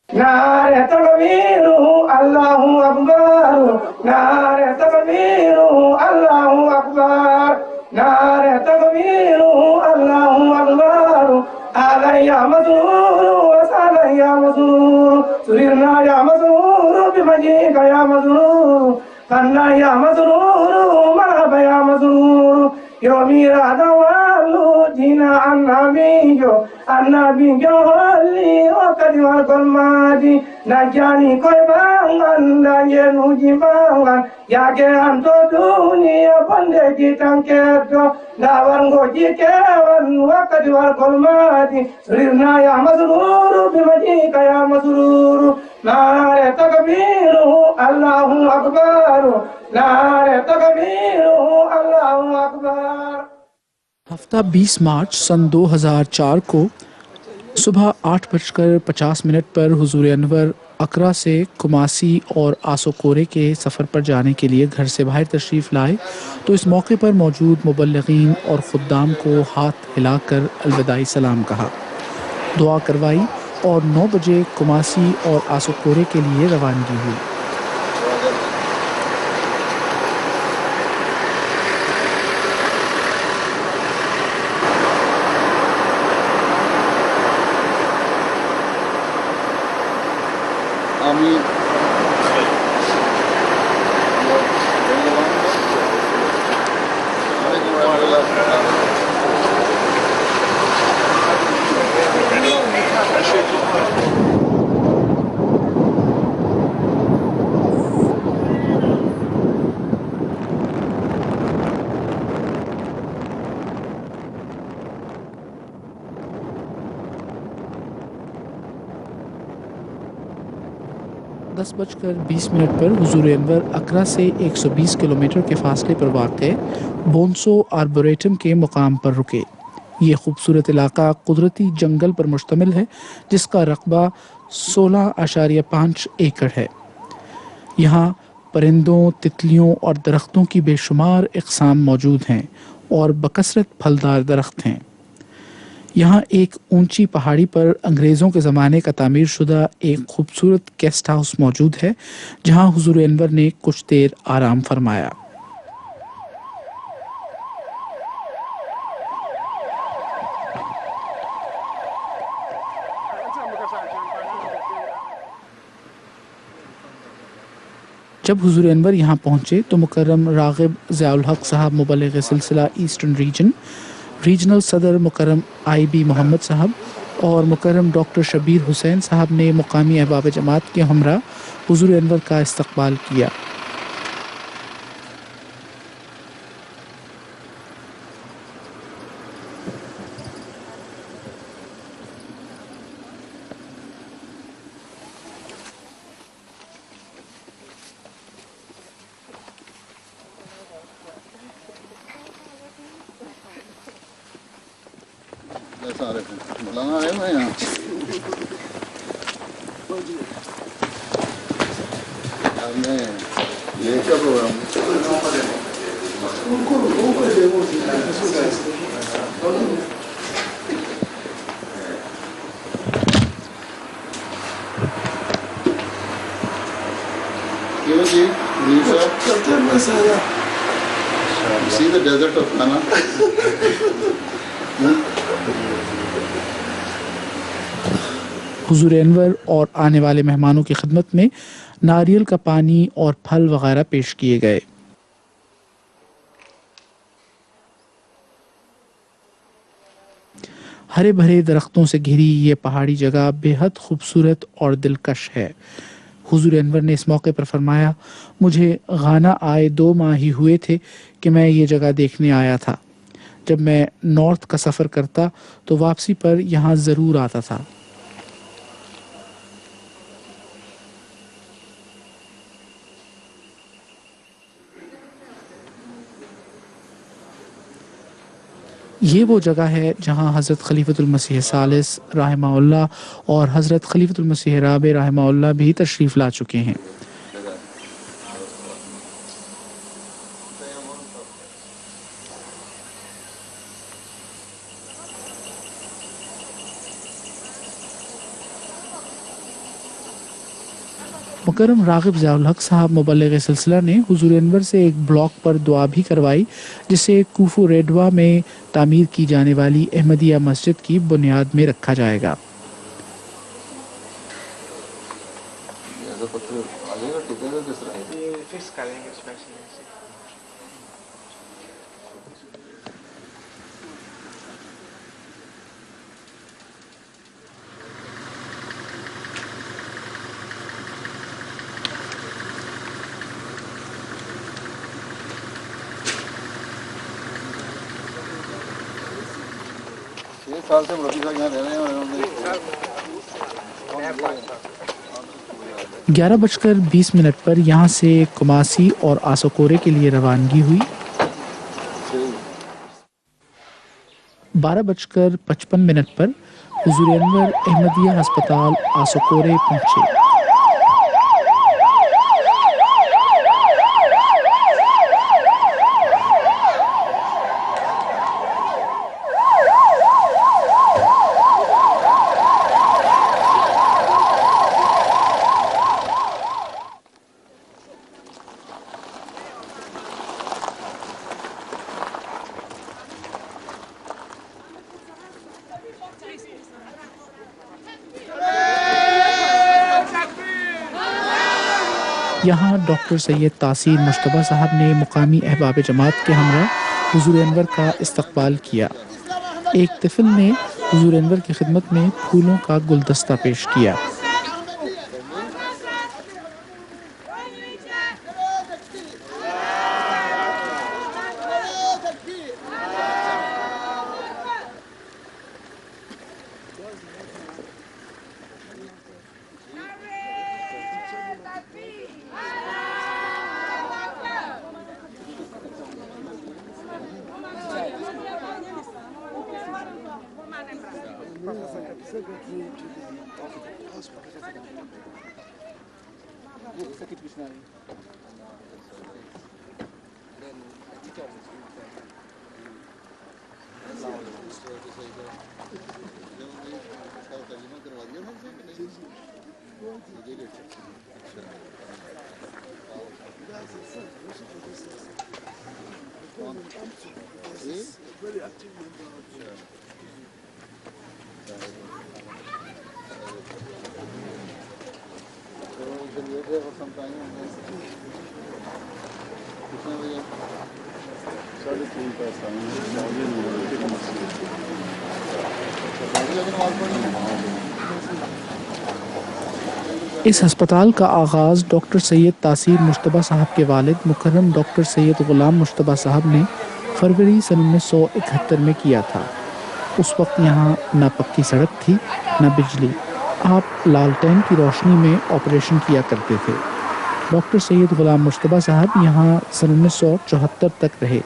नारे तकबीर अल्लाहू अकबर, नारे तकबीर अल्लाहू अकबर, नारे तकबीर अल्लाहू अकबर। आलया मज़रूर वसालया मज़रूर, सुरिरना या मज़रूर बिमजीका या मज़रूर, फन्ना या मज़रूर मरहबा या मज़रूर। योमीरा दवालू जीना अन्नाबियो Holi okadiwa kolmadi najani koy bangan nanye nuji bangan yage anto dunia bande jitanketo nawango jikewan wakadiwa kolmadi rirna ya mazruru bimajika ya mazruru nare takbiru allahu akbaru nare takbiru allahu akbar। हफ्ता 20 मार्च सन 2004 को सुबह 8:50 पर हुजूर अनवर अकरा से कुमासी और आसोकोरे के सफ़र पर जाने के लिए घर से बाहर तशरीफ़ लाए तो इस मौके पर मौजूद मुबल्लिगीन और ख़ुद्दाम को हाथ हिलाकर अलविदाई सलाम कहा, दुआ करवाई और 9 बजे कुमासी और आसोकोरे के लिए रवानगी हुई। दस बजकर 20 पर हुजूर अनवर अकरा से 120 किलोमीटर के फासले पर वाक़ बोन्सो आर्बोरेटम के मुकाम पर रुके। ये खूबसूरत इलाका कुदरती जंगल पर मुश्तमिल है जिसका रकबा 16.5 एकड़ है। यहाँ परिंदों, तितलियों और दरख्तों की बेशुमार इक़साम मौजूद हैं और बकसरत फलदार दरख्त हैं। यहाँ एक ऊंची पहाड़ी पर अंग्रेज़ों के ज़माने का तामीर शुदा एक खूबसूरत गेस्ट हाउस मौजूद है जहाँ हुजूर अनवर ने कुछ देर आराम फरमाया। जब हुजूर अनवर यहाँ पहुँचे तो मुकर्रम राग़िब ज़ियाउल हक़ साहब मुबल्लिग़ सिलसिला ईस्टर्न रीजनल सदर मुकर्रम IB मोहम्मद साहब और मुकर्रम डॉक्टर शबीर हुसैन साहब ने मुकामी अहबाब जमात के हमरा हुजूर अनवर का इस्तकबाल किया। See the desert of Ghana? हुजूर अनवर और आने वाले मेहमानों की खिदमत में नारियल का पानी और फल वगैरह पेश किए गए। हरे भरे दरख्तों से घिरी ये पहाड़ी जगह बेहद खूबसूरत और दिलकश है। हुजूर अनवर ने इस मौके पर फरमाया, मुझे गाना आए 2 माह ही हुए थे कि मैं ये जगह देखने आया था। जब मैं नॉर्थ का सफ़र करता तो वापसी पर यहाँ ज़रूर आता था। ये वो जगह है जहाँ हज़रत खलीफतुल मसीह सालिस रहमहुल्लाह और हज़रत खलीफतुल मसीह राबे रहमहुल्लाह भी तशरीफ़ ला चुके हैं। मुकर्रम रागिब ज़ियाउल हक साहब मुबल्लिग़ सिलसिला ने हुजूर अनवर से एक ब्लॉक पर दुआ भी करवाई, जिसे कूफू रेडवा में तामीर की जाने वाली अहमदिया मस्जिद की बुनियाद में रखा जाएगा। साल से रफी साहब यहाँ रह रहे हैं। 11:20 पर यहाँ से कुमासी और आसोकोरे के लिए रवानगी हुई। 12:55 पर हुजूर अनवर अहमदिया अस्पताल आसोकोरे पहुँचे। यहाँ डॉक्टर सैयद तासीर मुश्तबा साहब ने मुकामी अहबाब जमात के हमरा हुजूर अनवर का इस्तकबाल किया। एक तिफल ने हुजूर अनवर की खिदमत में फूलों का गुलदस्ता पेश किया। इस अस्पताल का आगाज़ डॉक्टर सैयद तासीर मुश्तबा साहब के वालिद मुकर्रम डॉक्टर सैयद ग़ुलाम मुश्तबा साहब ने फरवरी सन 1971 में किया था। उस वक्त यहाँ न पक्की सड़क थी न बिजली। आप लालटेन की रोशनी में ऑपरेशन किया करते थे। डॉक्टर सैयद ग़ुलाम मुश्तबा साहब यहाँ सन 1974 तक रहे।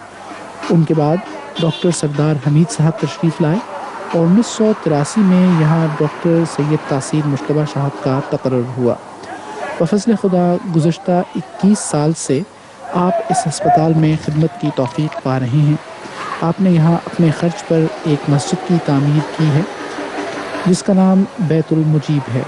उनके बाद डॉक्टर सरदार हमीद साहब तशरीफ़ लाए और 1983 में यहाँ डॉक्टर सैयद तासीर मुश्तबा साहब का तकर्रुर हुआ। बफ़ज़्ल खुदा गुज़श्ता 21 साल से आप इस अस्पताल में खिदमत की तौफ़ीक़ पा रहे हैं। आपने यहाँ अपने ख़र्च पर एक मस्जिद की तामीर की है जिसका नाम बैतुल मुजीब है।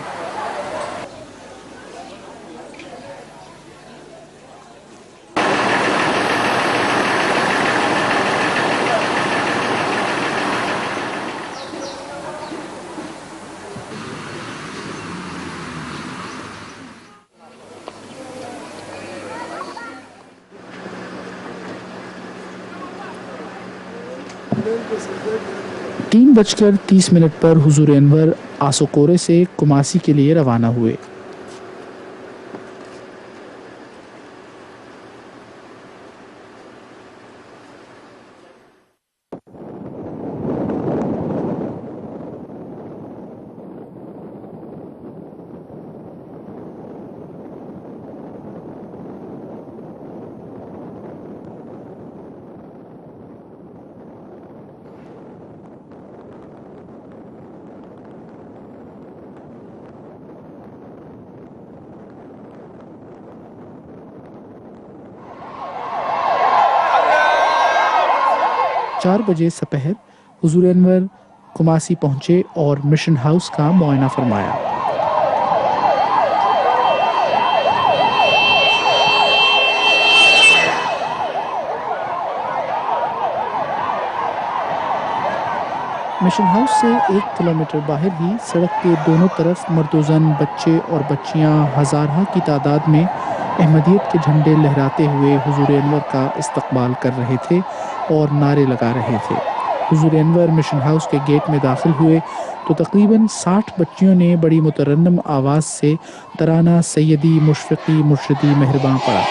तीन 3:30 पर हुजूर अनवर आसोकोरे से कुमासी के लिए रवाना हुए। चार बजे सपहर हुजूर अनवर कुमासी पहुंचे और मिशन हाउस का मुआयना फरमाया। मिशन हाउस से 1 किलोमीटर बाहर ही सड़क के दोनों तरफ मर्दोजन बच्चे और बच्चियां हज़ारों की तादाद में अहमदियत के झंडे लहराते हुए हुजूर अनवर का इस्तकबाल कर रहे थे और नारे लगा रहे थे। हुजूर अनवर मिशन हाउस के गेट में दाखिल हुए तो तकरीबन 60 बच्चियों ने बड़ी मुतरन्नम आवाज़ से तराना सैयदी मुशफ़िक़ी मुर्शिदी मेहरबान पढ़ा।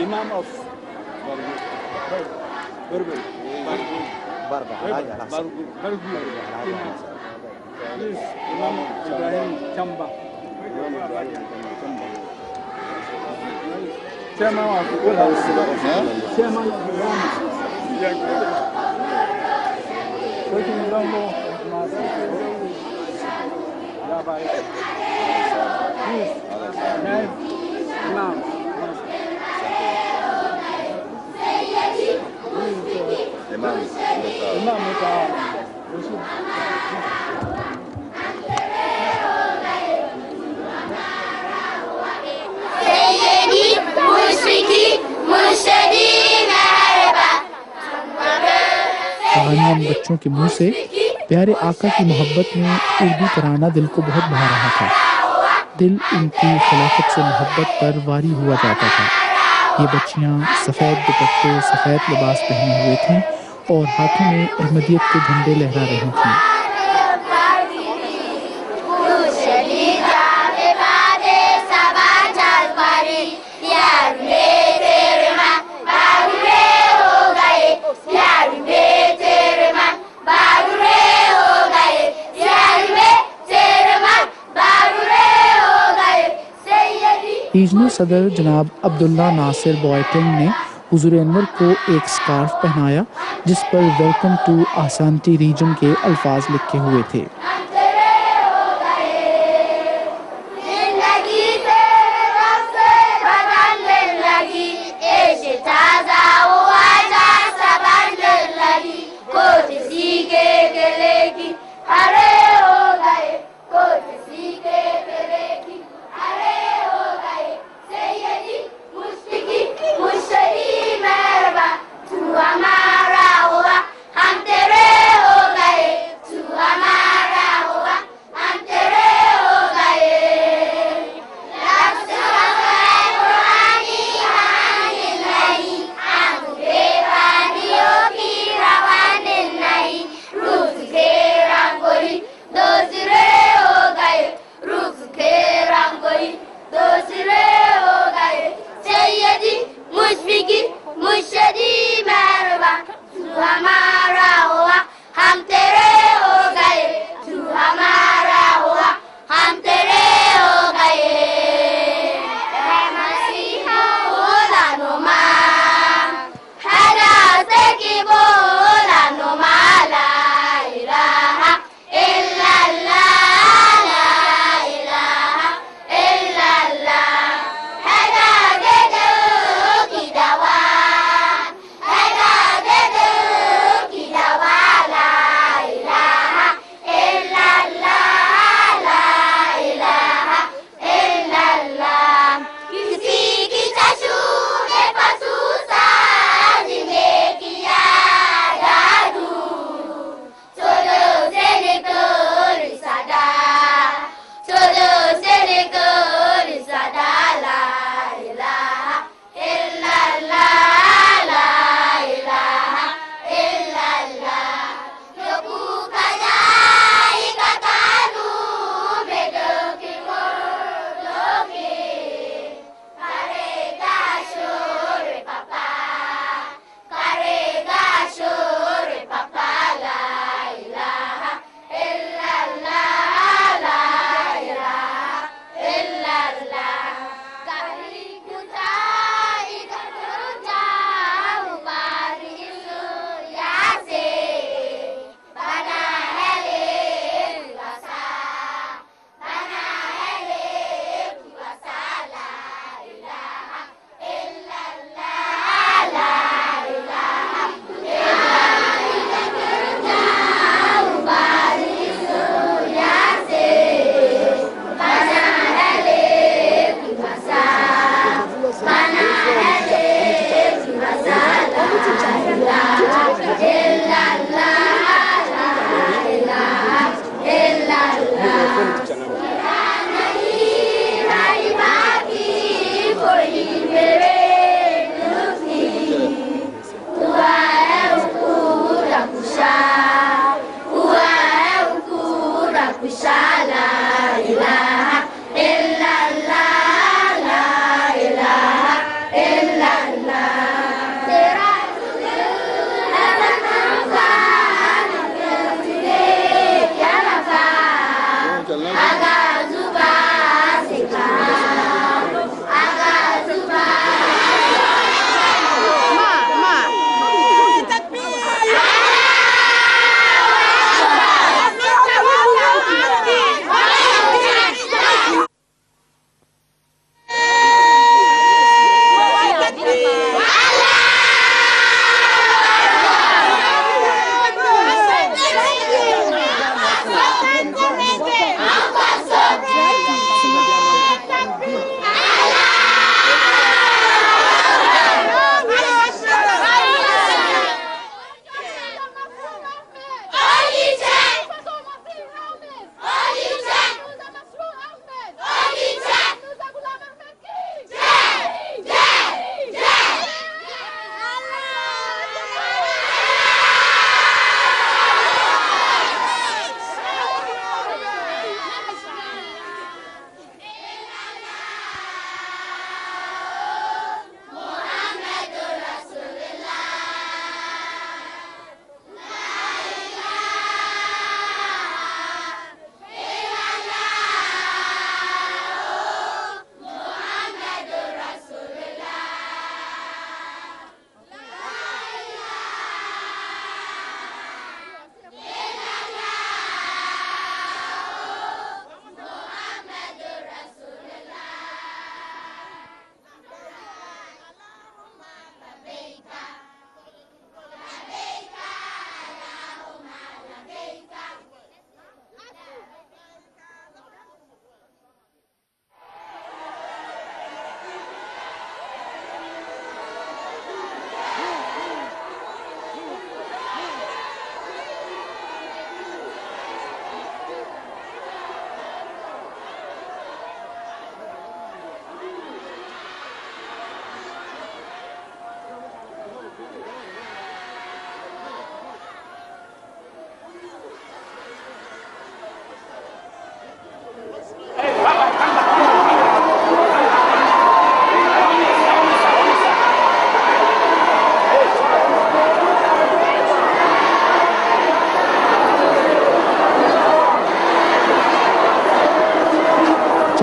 Imam of Bargur. Imam Ibrahim Chamba. Chairman of Chairman of Imam. कहानियां बच्चों के मुंह से प्यारे आका की मोहब्बत में उर्दू तराना दिल को बहुत भा रहा था। दिल इनकी खिलाफत से मोहब्बत पर वारी हुआ जाता था। ये बच्चियां सफ़ेद दुपट्टे सफ़ेद लिबास पहने हुए थीं और हाथों में अहमदियत के झंडे लहरा रही थीं। रीजनल सदर जनाब अब्दुल्ला नासिर बॉयटिंग ने हुजूर अनवर को एक स्कार्फ पहनाया जिस पर वेलकम टू आसांती रीजन के अल्फाज लिखे हुए थे।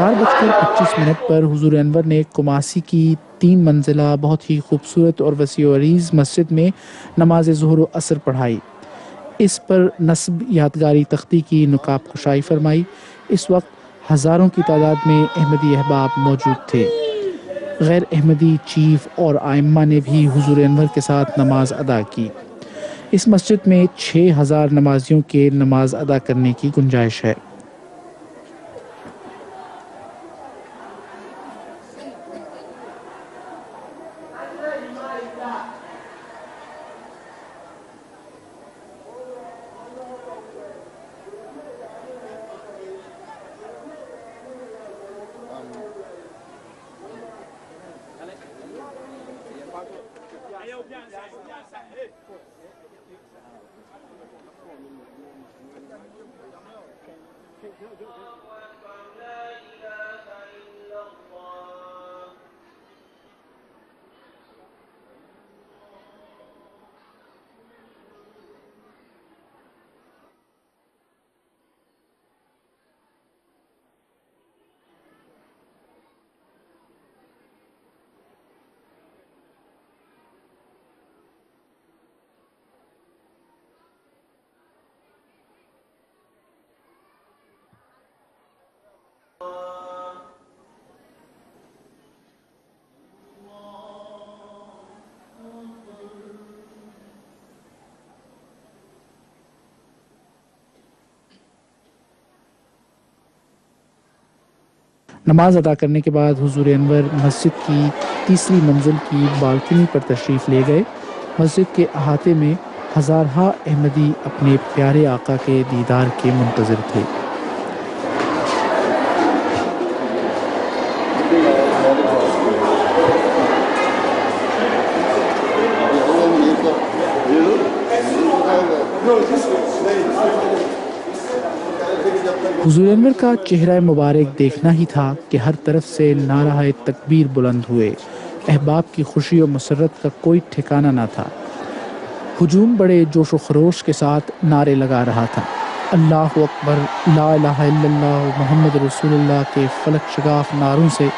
4:25 पर हुजूर अनवर ने कुमासी की 3 मंजिला बहुत ही खूबसूरत और वसी और अरीज़ मस्जिद में नमाज ज़ोहर व असर पढ़ाई। इस पर नस्ब यादगारी तख्ती की नुकाब कुशाई फरमाई। इस वक्त हज़ारों की तादाद में अहमदी अहबाब मौजूद थे। गैर अहमदी चीफ और आइम्मा ने भी हुजूर अनवर के साथ नमाज अदा की। इस मस्जिद में 6000 नमाजियों के नमाज अदा करने की गुंजाइश है। नमाज अदा करने के बाद हुजूर अनवर मस्जिद की तीसरी मंजिल की बालकनी पर तशरीफ़ ले गए। मस्जिद के अहाते में हज़ारहा अहमदी अपने प्यारे आका के दीदार के मुंतज़िर थे। हुजूर अनवर का चेहरा मुबारक देखना ही था कि हर तरफ से नाराए तकबीर बुलंद हुए। अहबाब की खुशी और मसरत का कोई ठिकाना ना था। हुजूम बड़े जोश व खरोश के साथ नारे लगा रहा था। अल्लाहु अकबर, ला इलाहा इल्लल्लाह, मोहम्मद रसूलुल्लाह के फलक शगाफ नारों से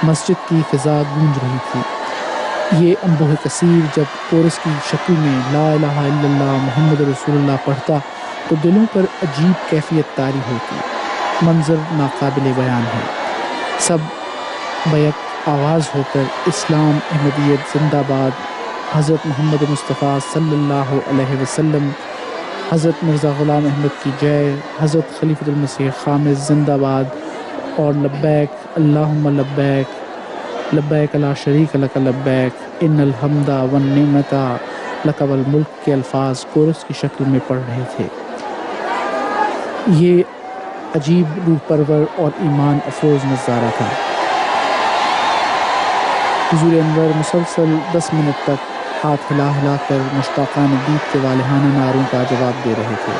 मस्जिद की फ़िज़ा गूंज रही थी। ये अंबुह कसीर जब कोरस की शक्ल में ला इलाहा इल्लल्लाह मोहम्मद रसूलुल्लाह पढ़ता तो दिलों पर अजीब कैफियत तारी होती। मंजर नाकाबिले बयान है। सब बैक आवाज़ होकर इस्लाम अहमदियत जिंदाबाद, हज़रत मोहम्मद मुस्तफ़ा सल्लल्लाहु अलैहि वसल्लम, हज़रत मिर्ज़ा ग़ुलाम अहमद की जय, हज़रत खलीफतुल मसीह ख़ामिस जिंदाबाद और लब्बैक अल्लाहुम्मा लब्बैक, लब्बैक ला शरीक लक लब्बैक, इन्नल हम्दा वन निअमता लक वल मुल्क के अल्फाज कोरस की शक्ल में पढ़ रहे थे। ये अजीब रूह परवर और ईमान अफरोज़ नज़ारा था। हुज़ूर अनवर मुसलसल 10 मिनट तक हाथ हिला हिला कर मुश्ताक़ान दीद के वालिहाना नारों का जवाब दे रहे थे।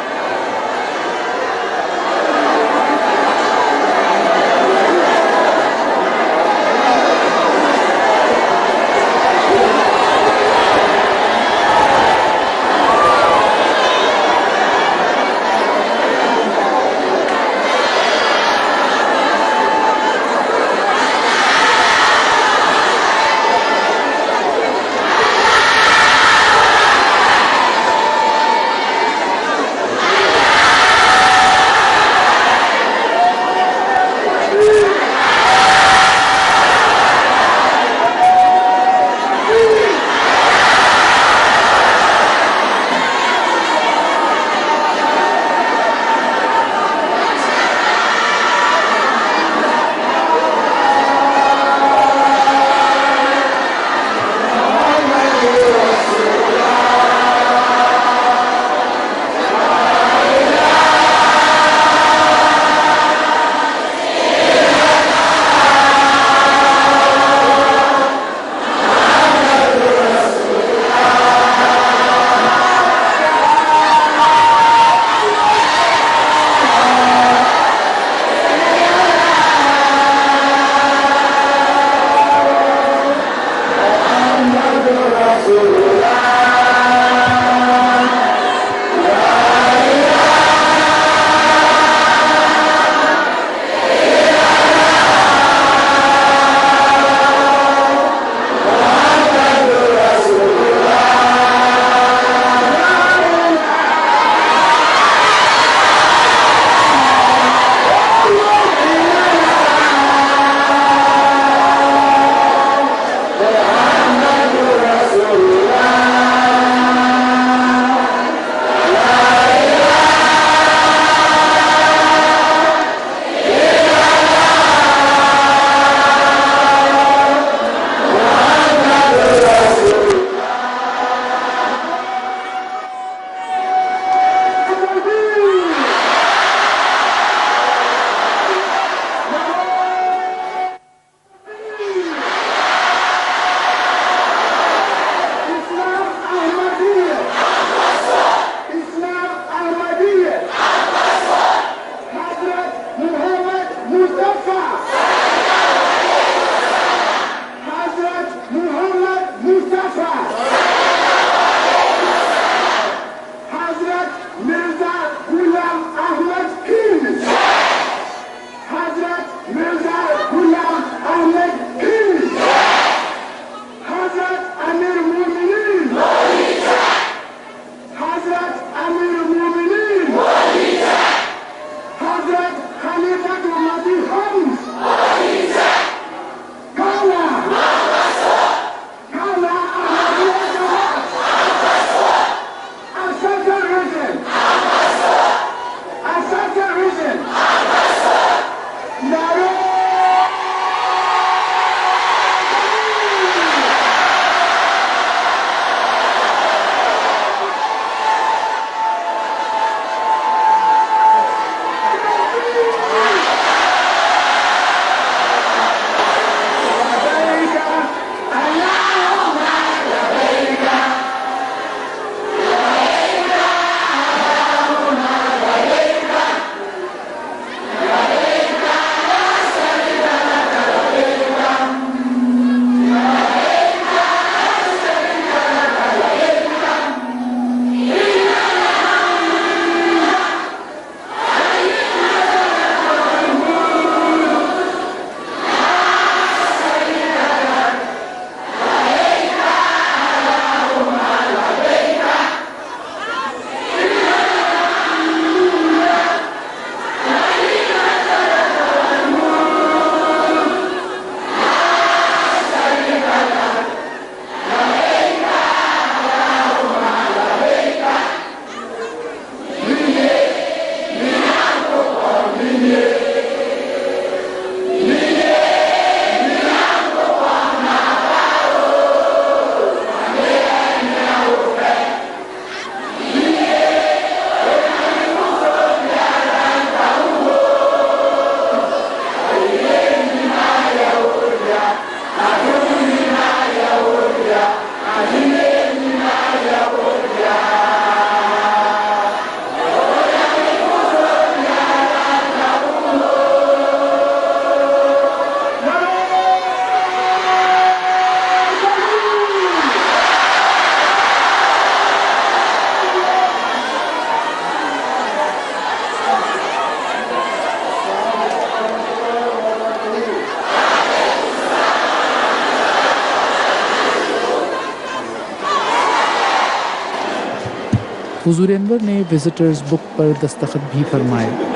हुजूर अनवर ने विजिटर्स बुक पर दस्तखत भी फरमाए।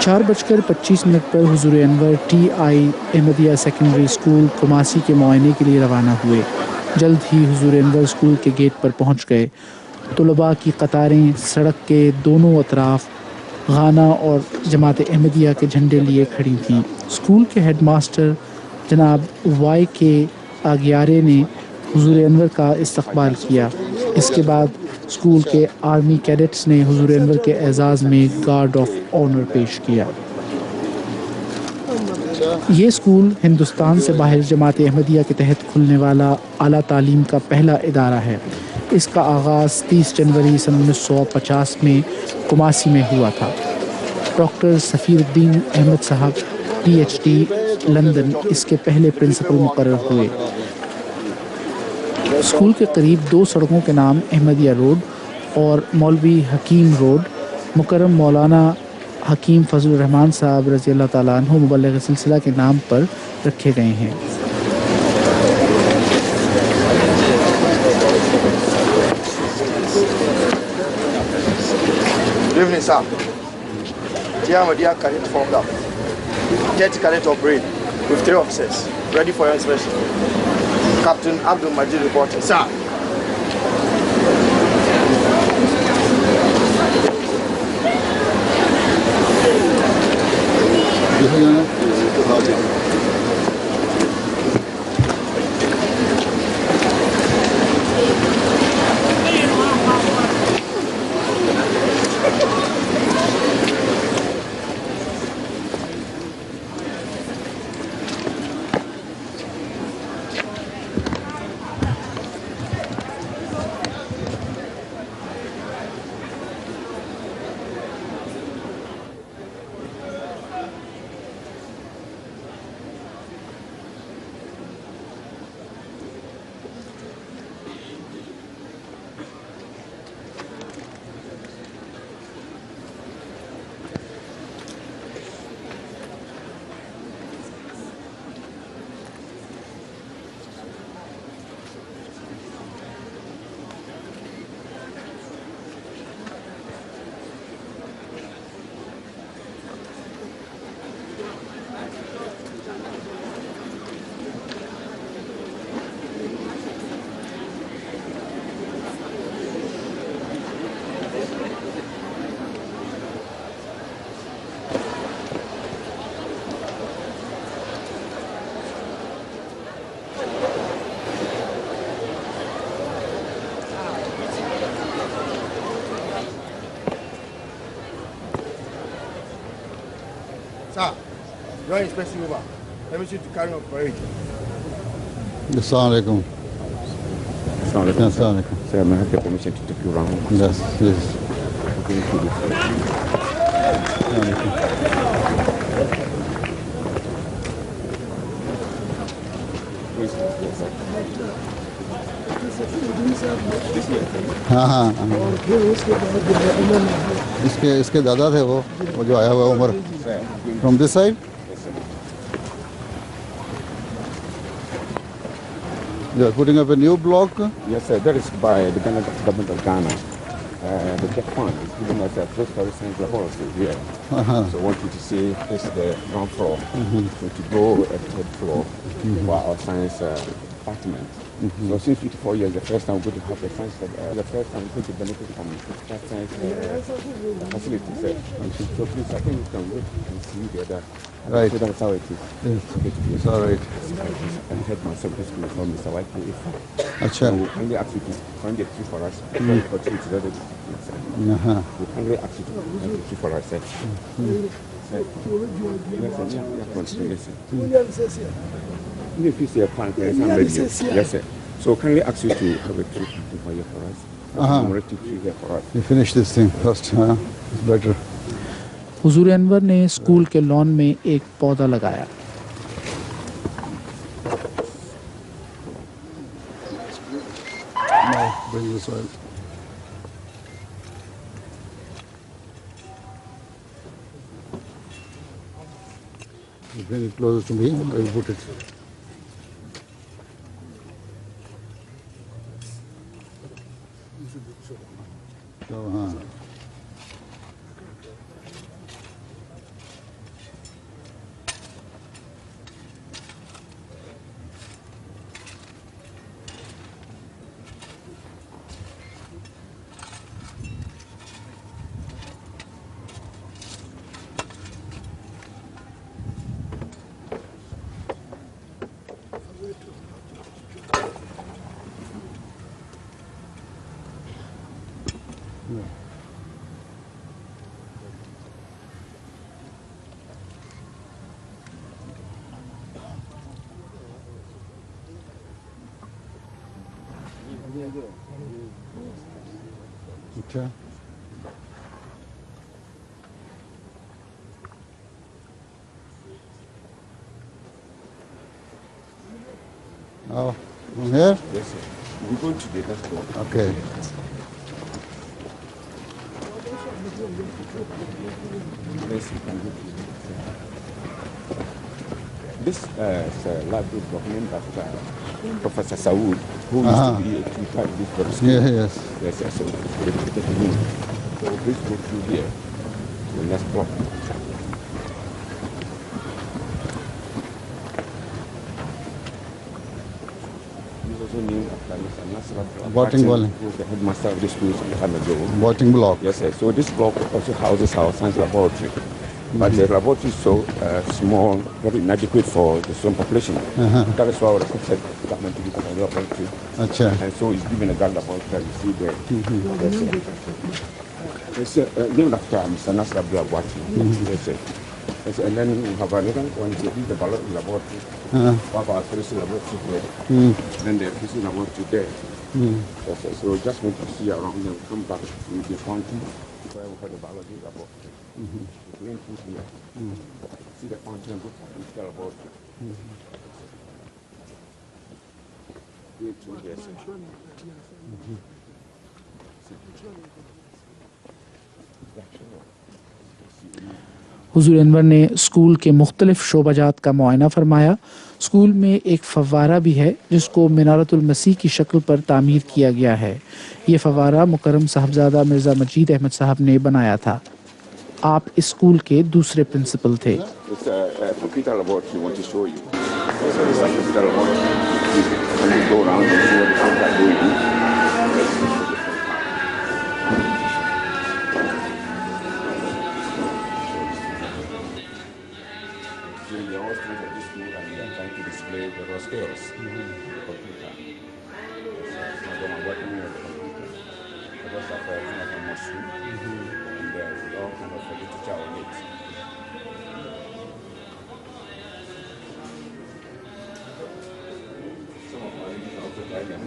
चार बजकर 25 मिनट पर Huzur Anwar TI Ahmadiyya secondary school Kumasi के मुआयने के लिए रवाना हुए। जल्द ही हुजूर अनवर स्कूल के गेट पर पहुंच गए। तुलबा की कतारें सड़क के दोनों अतराफ गाना और जमात अहमदिया के झंडे लिए खड़ी थीं। स्कूल के हेडमास्टर जनाब YK आगियारे ने हुजूर अनवर का इस्तकबाल किया। इसके बाद स्कूल के आर्मी कैडेट्स ने हुजूर अनवर के एजाज़ में गार्ड ऑफ ऑनर पेश किया। ये स्कूल हिंदुस्तान से बाहर जमात अहमदिया के तहत खुलने वाला आला तालीम का पहला इदारा है। इसका आगाज़ 30 जनवरी सन 1950 में कुमासी में हुआ था। डॉक्टर सफ़ीरुद्दीन अहमद साहब PhD लंदन इसके पहले प्रिंसिपल मुकर्रर हुए। स्कूल के करीब 2 सड़कों के नाम अहमदिया रोड और मौलवी हकीम रोड मुकर्रम मौलाना हकीम फजलुर रहमान साहब रज़ी अल्लाह ताला अन्हु मुबल्लिग़ सिलसिला के नाम पर रखे गए हैं। Good evening, sir. Dear Ahmadiyya cadet formed up. 30 cadet of brain with 3 officers ready for your inspection. Captain Abdul Majid reporting. Sir. Sir, your inspection over. Let me see to carry on parade. Assalamu alaikum. Assalamualaikum. Assalamu alaikum. Sir, may I have your permission to take you around? Yes, please. Going to the हाँ हाँ इसके दादा थे वो जो आया हुआ Umar from this side You are putting up a new block? Yes, sir. That is by the government of Ghana. The Jack Fund is giving us a prehistoric science laboratory here. So I want you to see this is the ground floor. So to go at the third floor for our science department. So since 54 years, the first time we're going to have the science, the first time we're going to benefit from that science facilities. So please, I think you can look and see the other. Right. So that's how it is. Yes. Okay, It's all right. And head myself this school from Mr. White. Acha. So we kindly ask you to find a tree for us. We continue to do it. We kindly ask you to find a tree for us. If you see a plant, yes, sir. So kindly ask you to have a tree for you for us. Commemorative tree here for us. You finish this thing first, huh? It's better. हुजूर अनवर ने school के lawn में एक पौधा लगाया। Now bring the soil. You bring it closer to me. I will put it. So, huh. Okay. Oh, from here? Yes, sir. We're going to the next door. Okay. Yes, you can go to it. This is a library document that Professor Saud, who used to be a tutor at this very school. Yes. Yes, yes, so it's dedicated to him. So please go through here to the next block. He's also named after Mr. Nasrat Boating Wall. who was the headmaster of the school some time ago. Boating block. Yes, sir. So this block also houses our science laboratory. But the laboratory is so small, very inadequate for the student population. That is why we requested the government to give us a laboratory. Acha. And so it's given a guard laboratory, you see there. Yes, sir. Named after Mr. Nasser Abdul Abwati. Yes, sir. Yes, and then we have another one, this is the biology laboratory. We have our chemistry laboratory here. Then the physics laboratory there. Yes, sir. So just want to see around and come back to the fountain where we have the biology laboratory. The green food here. See the fountain and go to the laboratory. Green food here, sir. हुजूर अनवर ने school के मुख्तलिफ शोबाजात का मुआयना फरमाया। School में एक फव्वारा भी है जिसको मिनारतुल मसीह की शक्ल पर तामीर किया गया है। ये फव्वारा मुकर्रम साहबजादा मिर्ज़ा मजीद अहमद साहब ने बनाया था। आप इस स्कूल के दूसरे प्रिंसिपल थे।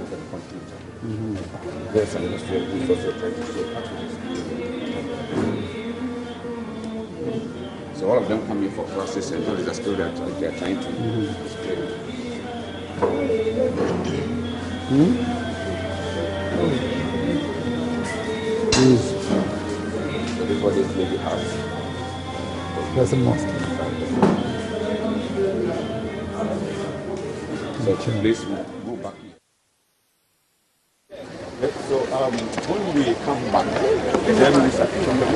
for the computer. There's an industrial who's also trying to show packages. So all of them come in for classes and those are still they're trying to display. So before this lady house. That's a mosque. So please go back. So when we come back, then we start to come back.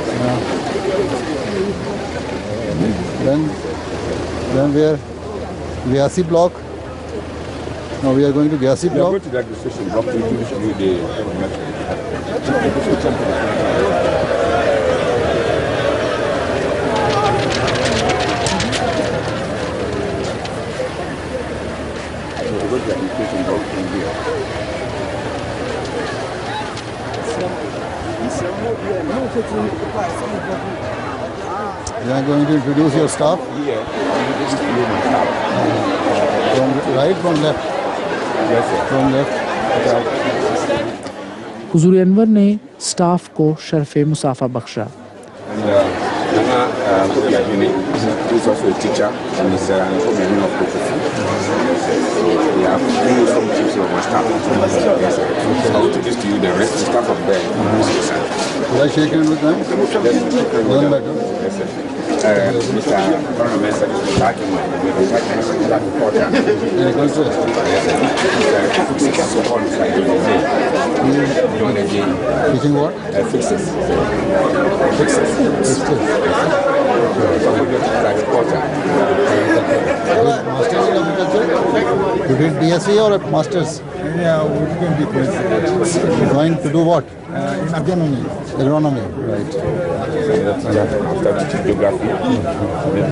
Then we are Gyasi block. Now we are going to Gyasi We are block. going to the administration block to introduce you the You are going to introduce your staff here. Introduce to you my staff. from right, from left, Yes, sir. from left. हुजूर अनवर ने staff को शर्फ मुसाफा बख्शा। And Nana Kobiagini is also a teacher and is Kobiagini of Kokofu. We have some chiefs of my staff. Yes, sir. So I'll introduce to you the rest of the staff of there. Should I shake hands with them? One better. Yes, sir. Mr. Colonel Mesa is attacking my reporter. Agriculture. Teaching what? Fixes. Masters in agriculture? You did BSc or a master's? Yeah, we're going to be Going to do what? in agronomy. Agronomy. Right. After teaching geography,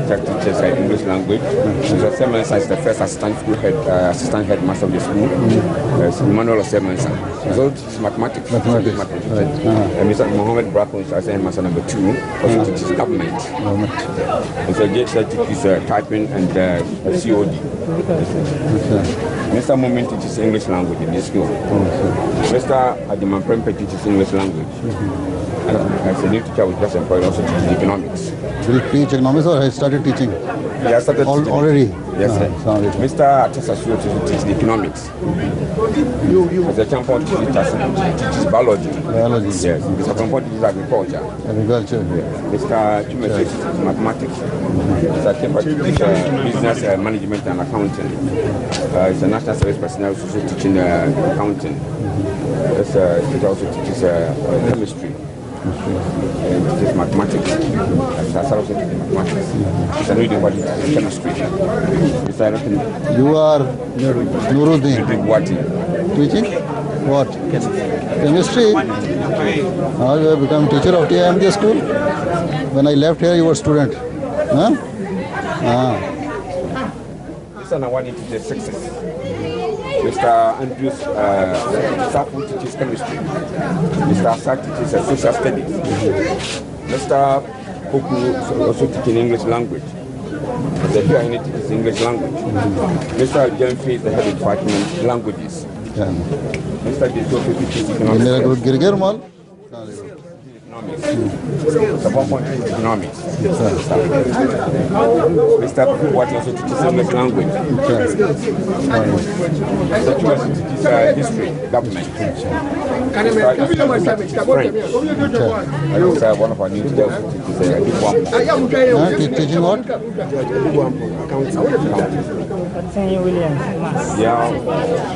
the teaches English language. Mr. Semensa is the first assistant headmaster of the school. Emmanuel Semensa. He also teaches mathematics. Mathematics. Right. And Mr. Mohammed Brako is headmaster number 2. Also teaches government. And so Jay teaches typing and COD. Mr. Moment teaches English language in this school. Mr. Adiman Prempe teaches English language. And as a new teacher, we just employed also teaches economics. Will you teach economics or have started teaching? Yeah, I started teaching. Already? Yes, sir. Sorry. Mr. Atessa teaches the economics. Mr. Champon teaches biology. Biology. Yes. Mr. Champon teaches agriculture. Agriculture. Mr. Chumese teaches mathematics. Mr. Kemba teaches business management and accounting. He's a national service personnel also teaching accounting. He also teaches chemistry. And teaches mathematics. Mr. Asar also teaches mathematics. Mr. Nudi teaches chemistry. Mr. You are Nuruddin. Wati. Teaching? What? Chemistry. Now you have become teacher of TIMD school? When I left here, you were student. Huh? Mr. Nawani teaches sexes. Mr. Andrews Sapu teaches chemistry. Mr. Asak teaches social studies. Mr. Poku also teaching English language. Mr. Fiani teaches English language. Mr. Jenfi is the head of department languages. Yeah. Mr. Disofi teaches मेरा economics. Good गिर गया रुमाल? Economics. Mr. What also teaches English language. Mr. Chumasi teaches history, government. French. One of our new teachers teaches Teaching what? Yeah,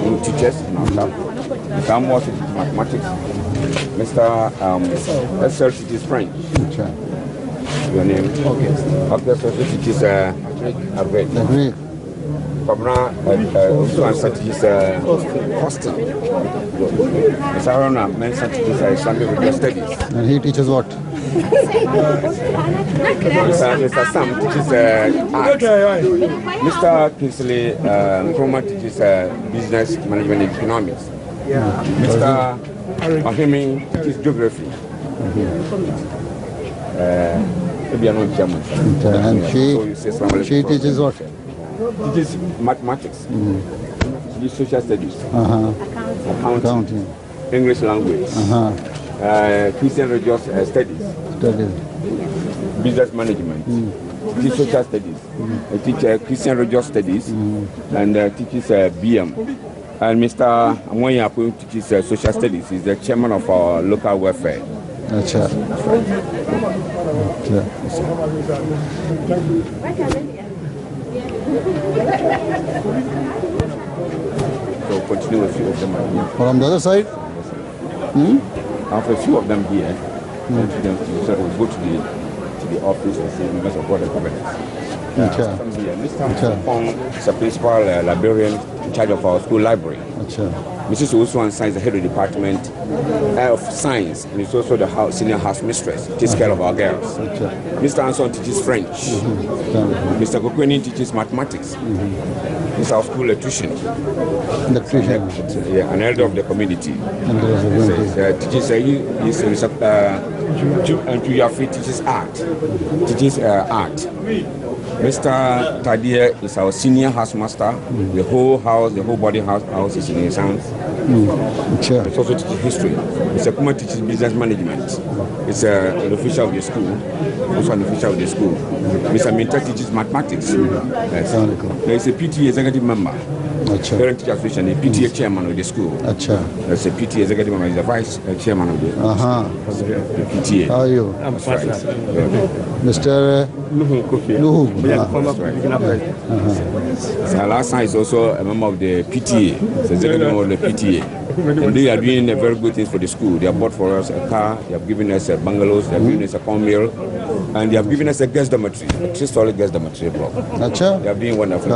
new teachers in our staff. Some also teaches mathematics. Mr. SL teaches French. Your name? Okay. After also teaches Agri. Pabna also answer teaches hostel. Mr. Arona mentioned teaches Islamic religious studies. And he teaches what? Mr. Sam teaches art. Mr. Kingsley Nkrumah teaches business management and economics. Mr. Mahimi teaches geography. And she teaches what? Teaches mathematics. Teaches social studies. accounting, English language, Christian religious studies, business management, teach social studies, teach Christian religious studies, and teaches BM. And Mr. Amoya teaches social studies. He's the chairman of our local welfare. Acha. So continue with a few of them. From the other side? I have a few of them here. So we'll go to the office and see members of board of governors. Mr. Pong is a principal librarian in charge of our school library. Mrs. Osuan is the head of the department of science, and is also the senior house mistress. Takes care of our girls. Mr. Anson teaches French. Mr. Kokweni teaches mathematics. He's our school electrician. Yeah, an elder of the community. Teaches Tuyafi teaches art. Art. Mr. Tadia is our senior housemaster. The whole house, the whole body house is in his hands. It's also teaches history. Mr. Kuma teaches business management. It's an official of the school. Also an official of the school. Mr. Minta teaches mathematics. Yes. He's a PTA executive member. Parent Teacher Association, the PTA chairman of the school. That's a PTA executive member. He's the vice chairman of the PTA. How are you? I'm fine. Mr. Nuhu. Alasan is also a member of the PTA. He's executive member of the PTA. And they are doing very good things for the school. They have bought for us a car, they have given us bungalows, they have given us a corn mill, and they have given us a guest dormitory, a 3-story guest dormitory block. They are doing wonderful.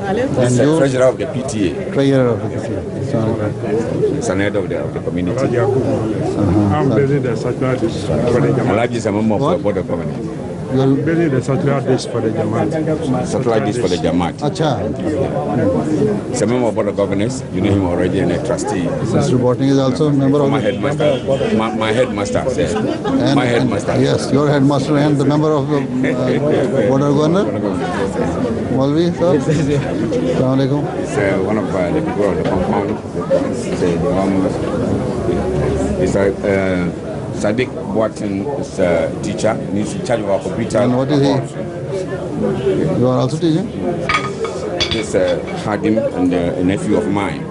And you? Treasurer of the PTA. Treasurer of the PTA. It's an head of the community. I'm building the satellite dish for the Jamaat. Alhaji is a member of the board of governors. You're building the satellite dish for the Jamaat. Satellite dish for the Jamaat. He's a member of the board of governors. You know him already, and a trustee. Mr. Botting is also a member of my headmaster. My headmaster, sir. My headmaster. Yes, your headmaster and the member of the board of governors. Malvi, sir. Assalamu alaikum. He's one of the people of the compound. He's Sadiq Boatin is a teacher. He's in charge of our computer. And what is he? You are also teaching? He's Hadim and a nephew of mine.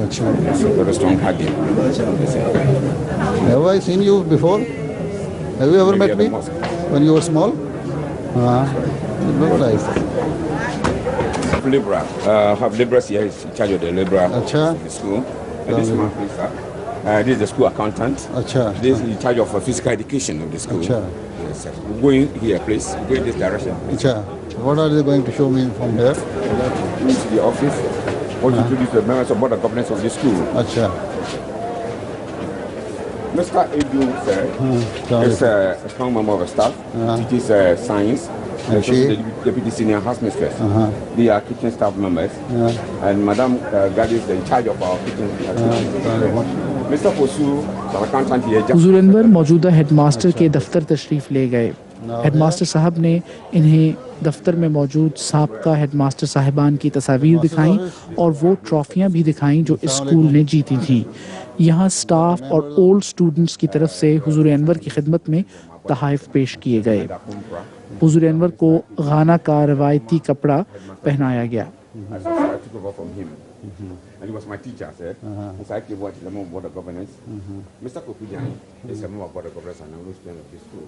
He's a very strong Hadim. Have I seen you before? Have you ever met me when you were small? You look nice. Libra. Have Libra here is in charge of the Libra of the school. And this man, please, sir. This is the school accountant. This is in charge of physical education of the school. Yes, sir. We're going here, please. We're going this direction. What are they going to show me from here? To the office. Want to introduce the members of board of governors of the school. Mr. Edu, sir, is a strong member of the staff. Teaches science. And she's the deputy senior house mistress. They are kitchen staff members. And Madam Gadi is in charge of our kitchen. Mr. Fosu, our accountant here. हुजूर अनवर मौजूदा headmaster के दफ्तर तशरीफ़ ले गए। Headmaster साहब ने इन्हें दफ्तर में मौजूद साबका हेडमास्टर साहिबान की तस्वीर दिखाईं और वो ट्रॉफियाँ भी दिखाईं जो इस स्कूल ने जीती थीं। यहाँ स्टाफ और ओल्ड स्टूडेंट्स की तरफ से हुजूर अनवर की खिदमत में तहाइफ पेश किए गए। हुजूर अनवर को गाना का रवायती कपड़ा पहनाया गया। And he was my teacher, sir. So I came to the board of governors. Mr. Kokujan is a member of board of governors and I'm a student of this school.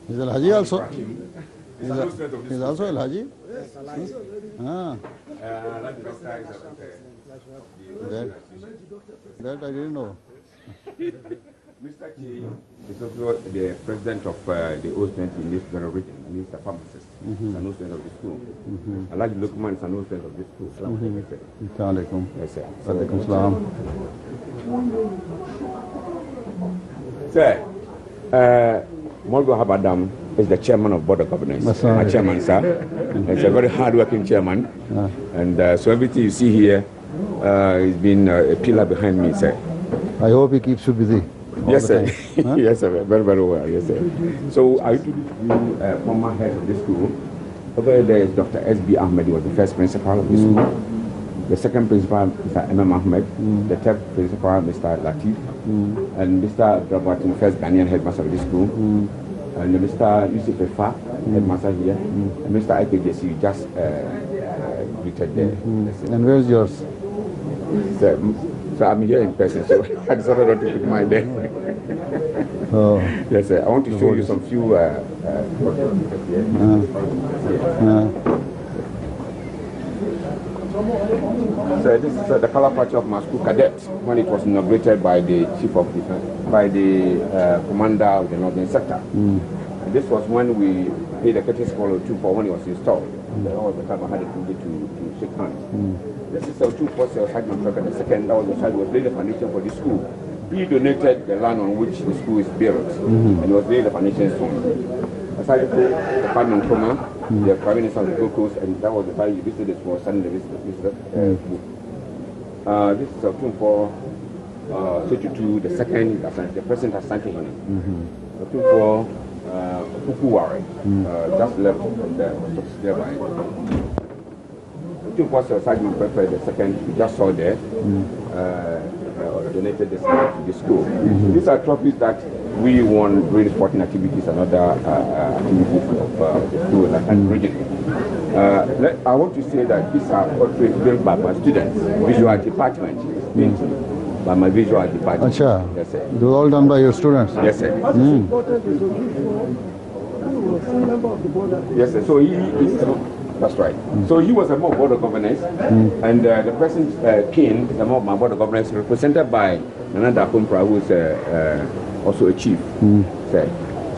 Is Al-Haji also? He's also Al-Haji? That I didn't know. Mr. Chi is also the president of the O-student in this region, and he's a pharmacist. He's an O-student of the school. Alhaji Lukman is an O-student of this school. Assalamu alaikum. Yes, sir. Alaikum salam. Sir, Molgo Habadam is the chairman of board of governors. My chairman, sir. He's a very hard-working chairman. And so everything you see here has been a pillar behind me, sir. I hope he keeps you busy. Yes, sir. Yes, sir. Very, very well. Yes, sir. So I introduce you former head of the school. Over there is Dr. S.B. Ahmed. He was the first principal of the school. The second principal, Mr. Imam Ahmed. The third principal, Mr. Latif. And Mr. Abdulbatin, first Ghanaian headmaster of this school. And Mr. Yusuf Efa, headmaster here. And Mr. IPJC just greeted there. And where's yours? So I'm here in person, so I decided not to put mine there. Oh. Yes, sir. I want to show you some few So this is the color patch of my school cadet when it was inaugurated by the chief of defense, by the commander of the northern sector. And this was when we paid the courtesy call 2-4 when it was installed. That was the time I had the privilege to shake hands. This is 2-4 Sergeant Trucker, the second. That was the child who was laying the foundation for the school. He donated the land on which the school is built, and he was laying the foundation stone. Aside from the Department Coma, the Prime Minister of the Gold Coast, and that was the time you visited for Sunday visitor book. This is a 2-4 32, the second, the president has signed him. The 2-4 Fukuwari, just left from there, thereby. 2-4 Sergeant Prefect, the second, we just saw there. Donated this to the school. These are trophies that we won during sporting activities and other activities of the school and region. I want to say that these are portraits built by my students, visual department, by my visual department. Achha. Yes, sir. They were all done by your students? Yes, sir. Yes, sir. So that's right. So he was a member of board of governors, and the person King is a member of my board of governors, represented by Nana Kumpra, who is also a chief.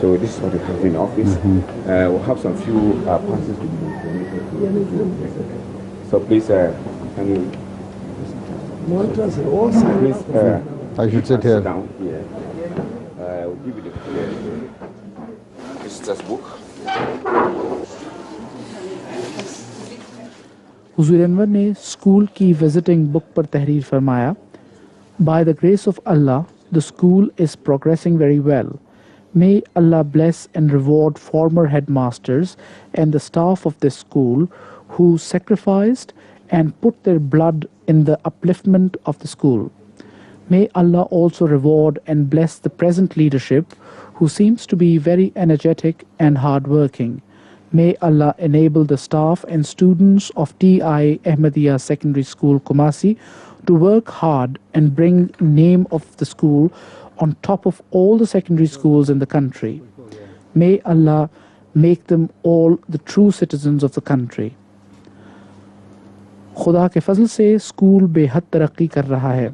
So this is what we have in office. We'll have some few passes to do. So please, can you? Please, I should sit here. Down here. We'll give you the visitor's book. हुजूर अनवर ने school की visiting book पर तहरीर फरमाया, By the grace of Allah, the school is progressing very well. May Allah bless and reward former headmasters and the staff of this school who sacrificed and put their blood in the upliftment of the school. May Allah also reward and bless the present leadership who seems to be very energetic and hardworking. May Allah enable the staff and students of T.I. Ahmadiyya Secondary School, Kumasi, to work hard and bring name of the school on top of all the secondary schools in the country. May Allah make them all the true citizens of the country. खुदा के फजल से school बेहद तरक्की कर रहा है.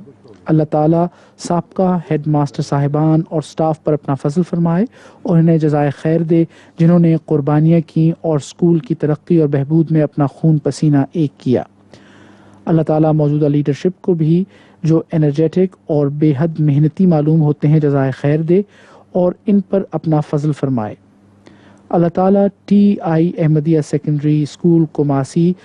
अल्लाह ताला साबका हेड मास्टर साहिबान और स्टाफ पर अपना फजल फरमाए और इन्हें जज़ाए खैर दे जिन्होंने कुर्बानियाँ की और स्कूल की तरक्की और बहबूद में अपना खून पसीना एक किया. अल्लाह ताला मौजूदा लीडरशिप को भी जो एनर्जेटिक और बेहद मेहनती मालूम होते हैं जज़ाए खैर दे और इन पर अपना फजल फरमाए. अल्लाह ताला T.I. Ahmadiyya secondary school Kumasi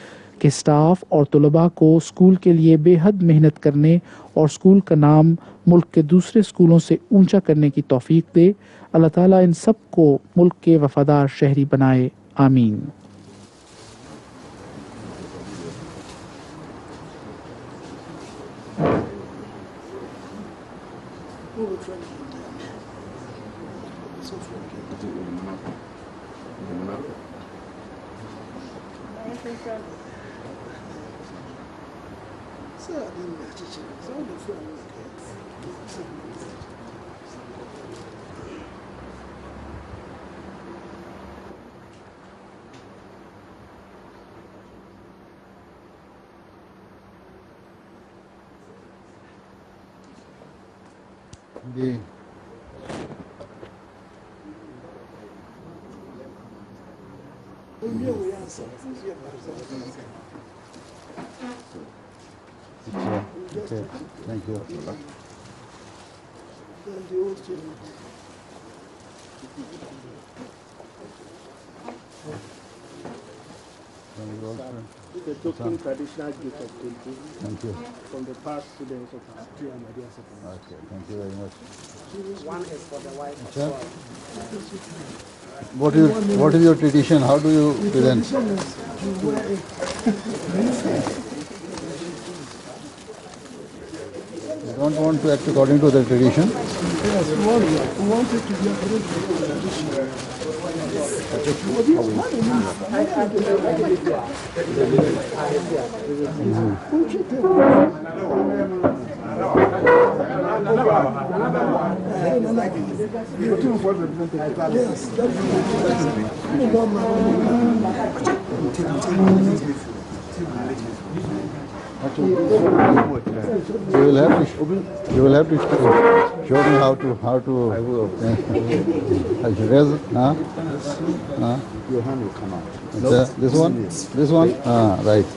के स्टाफ और तलबा को स्कूल के लिए बेहद मेहनत करने और स्कूल का नाम मुल्क के दूसरे स्कूलों से ऊंचा करने की तौफीक दे. अल्लाह ताला इन सब को मुल्क के वफादार शहरी बनाए. आमीन. जी Okay, thank you. The token traditional gift of 20 Thank you. from the past students of Ahmadiyya Secondary. Okay, thank you very much. One is for the wife. Sir? What is your tradition? How do you present? don't want to act according to the tradition. Yes, we want it to be according to the tradition. You will have to show me how to. I will. Raise, huh? Your hand will come out. This one? This one? Right.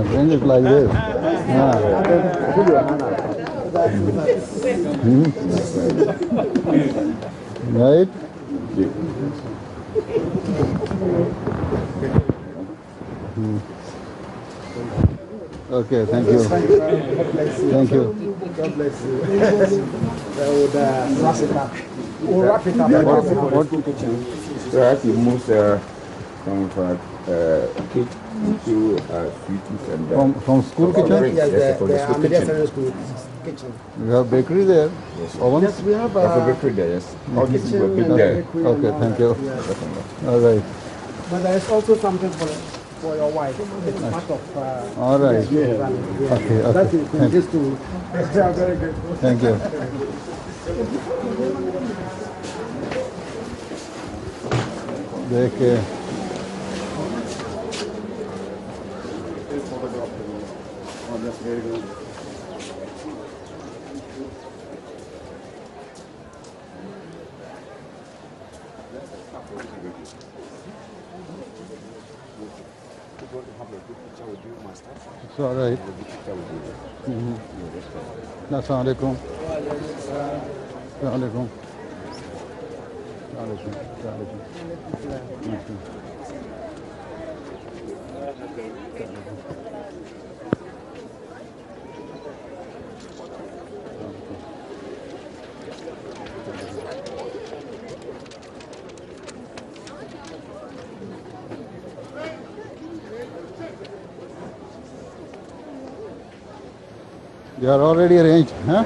Bring it like this. Put your hand out. Right? Okay, thank you. Thank you. God bless you. We'll wrap it up. We'll wrap it up. What? So as you move from cake to sweeties and From school kitchen? Yes, from the school kitchen. Secondary school kitchen. We have bakery there. Ovens? Yes, we have Have a a bakery there, yes. All this kitchen will be and there. bakery. Okay, thank you. All right. But there's also something for your wife. It's part of All right. yeah. Okay, That okay. is just to very good. Thank you. देखिए It's all right. Assalamu alaikum. Assalamu alaikum. You are already arranged, huh?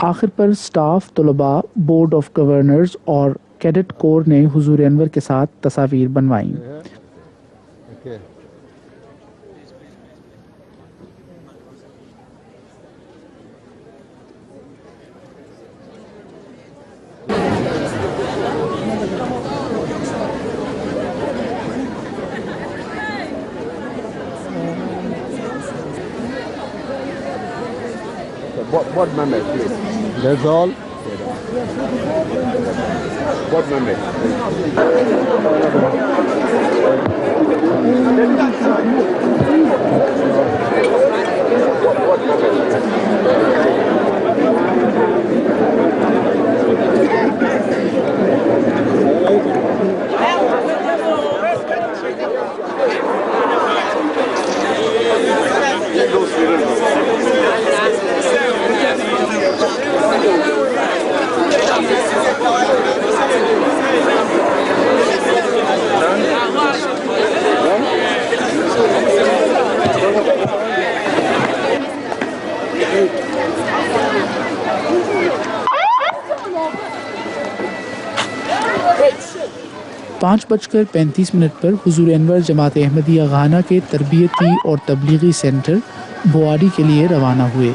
आखिर पर staff, तलबा, board of governors और cadet corps ने हुजूर अनवर के साथ तस्वीर बनवाई। Okay. Board member, please. That's all. Board member. पाँच बजकर 35 मिनट पर हुजूर अनवर जमात अहमदिया घाना के तरबियती और तबलीगी सेंटर बोआरी के लिए रवाना हुए।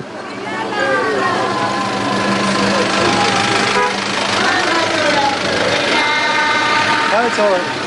That's all right.